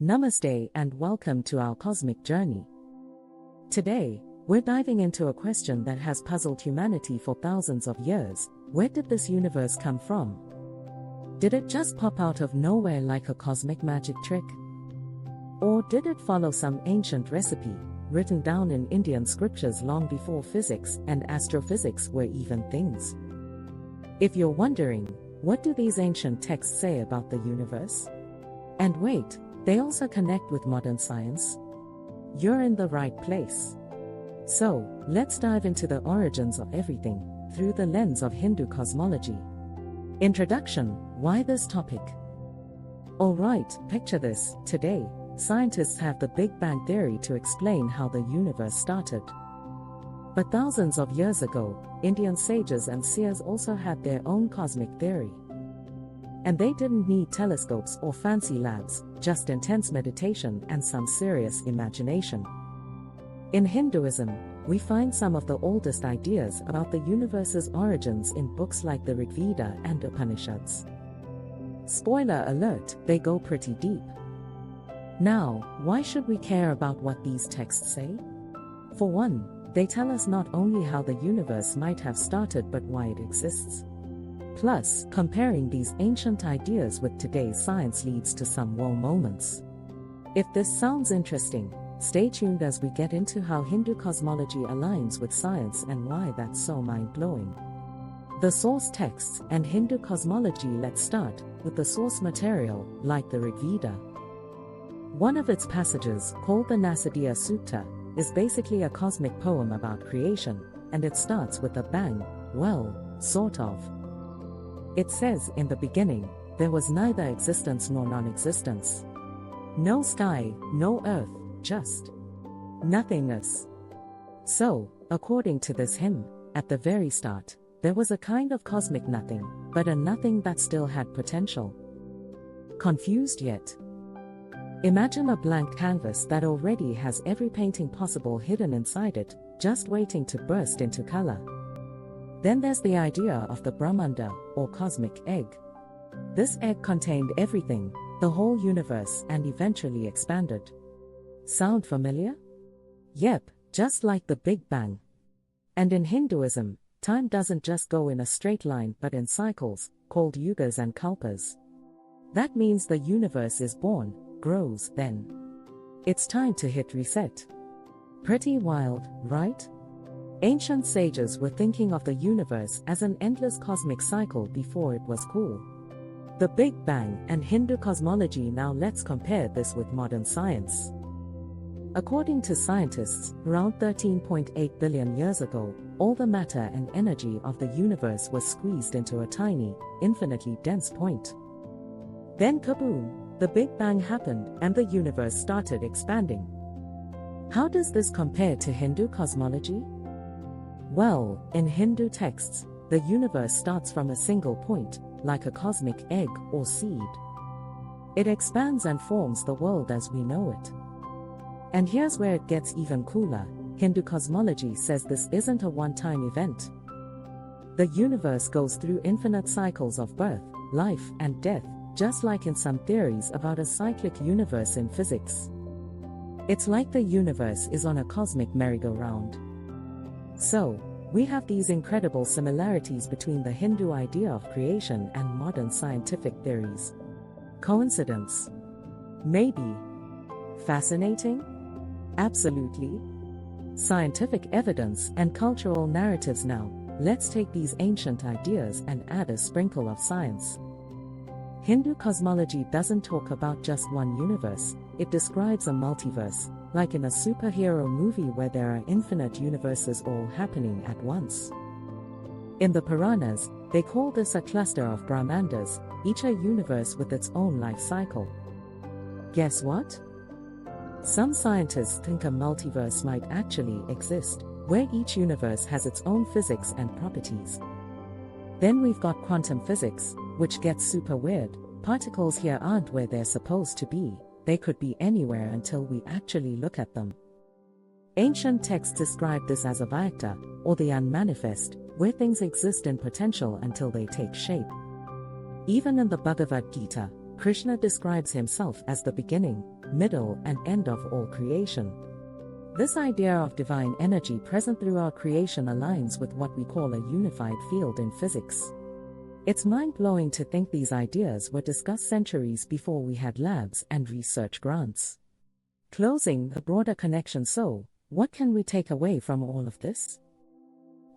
Namaste and welcome to our cosmic journey. Today, we're diving into a question that has puzzled humanity for thousands of years. Where did this universe come from? Did it just pop out of nowhere like a cosmic magic trick? Or did it follow some ancient recipe, written down in Indian scriptures long before physics and astrophysics were even things? If you're wondering, what do these ancient texts say about the universe? And wait, they also connect with modern science? You're in the right place. So, let's dive into the origins of everything, through the lens of Hindu cosmology. Introduction: why this topic? Alright, picture this. Today, scientists have the Big Bang theory to explain how the universe started. But thousands of years ago, Indian sages and seers also had their own cosmic theory. And they didn't need telescopes or fancy labs, just intense meditation and some serious imagination. In Hinduism, we find some of the oldest ideas about the universe's origins in books like the Rigveda and Upanishads. Spoiler alert, they go pretty deep. Now, why should we care about what these texts say? For one, they tell us not only how the universe might have started but why it exists. Plus, comparing these ancient ideas with today's science leads to some wow moments. If this sounds interesting, stay tuned as we get into how Hindu cosmology aligns with science and why that's so mind-blowing. The source texts and Hindu cosmology. Let's start with the source material, like the Rigveda. One of its passages, called the Nasadiya Sukta, is basically a cosmic poem about creation, and it starts with a bang, well, sort of. It says, in the beginning, there was neither existence nor non-existence. No sky, no earth, just nothingness. So, according to this hymn, at the very start, there was a kind of cosmic nothing, but a nothing that still had potential. Confused yet? Imagine a blank canvas that already has every painting possible hidden inside it, just waiting to burst into color. Then there's the idea of the Brahmanda, or cosmic egg. This egg contained everything, the whole universe, and eventually expanded. Sound familiar? Yep, just like the Big Bang. And in Hinduism, time doesn't just go in a straight line but in cycles, called yugas and kalpas. That means the universe is born, grows, then it's time to hit reset. Pretty wild, right? Ancient sages were thinking of the universe as an endless cosmic cycle before it was cool. The Big Bang and Hindu cosmology. Now let's compare this with modern science. According to scientists, around 13.8 billion years ago, all the matter and energy of the universe was squeezed into a tiny, infinitely dense point. Then kaboom, the Big Bang happened and the universe started expanding. How does this compare to Hindu cosmology? Well, in Hindu texts, the universe starts from a single point, like a cosmic egg or seed. It expands and forms the world as we know it. And here's where it gets even cooler. Hindu cosmology says this isn't a one-time event. The universe goes through infinite cycles of birth, life, and death, just like in some theories about a cyclic universe in physics. It's like the universe is on a cosmic merry-go-round. So, we have these incredible similarities between the Hindu idea of creation and modern scientific theories. Coincidence? Maybe. Fascinating? Absolutely. Scientific evidence and cultural narratives. Now, let's take these ancient ideas and add a sprinkle of science. Hindu cosmology doesn't talk about just one universe, it describes a multiverse, like in a superhero movie where there are infinite universes all happening at once. In the Puranas, they call this a cluster of Brahmandas, each a universe with its own life cycle. Guess what? Some scientists think a multiverse might actually exist, where each universe has its own physics and properties. Then we've got quantum physics, which gets super weird. Particles here aren't where they're supposed to be. They could be anywhere until we actually look at them. Ancient texts describe this as avyakta, or the unmanifest, where things exist in potential until they take shape. Even in the Bhagavad Gita, Krishna describes himself as the beginning, middle, and end of all creation. This idea of divine energy present throughout creation aligns with what we call a unified field in physics. It's mind-blowing to think these ideas were discussed centuries before we had labs and research grants. Closing the broader connection. So, what can we take away from all of this?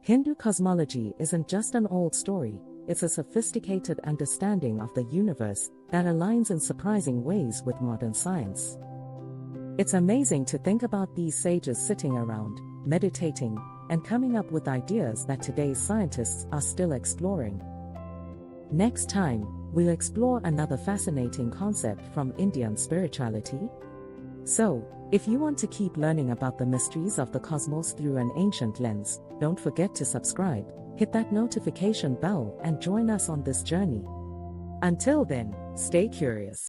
Hindu cosmology isn't just an old story, it's a sophisticated understanding of the universe that aligns in surprising ways with modern science. It's amazing to think about these sages sitting around, meditating, and coming up with ideas that today's scientists are still exploring. Next time, we'll explore another fascinating concept from Indian spirituality. So, if you want to keep learning about the mysteries of the cosmos through an ancient lens, don't forget to subscribe, hit that notification bell, and join us on this journey. Until then, stay curious.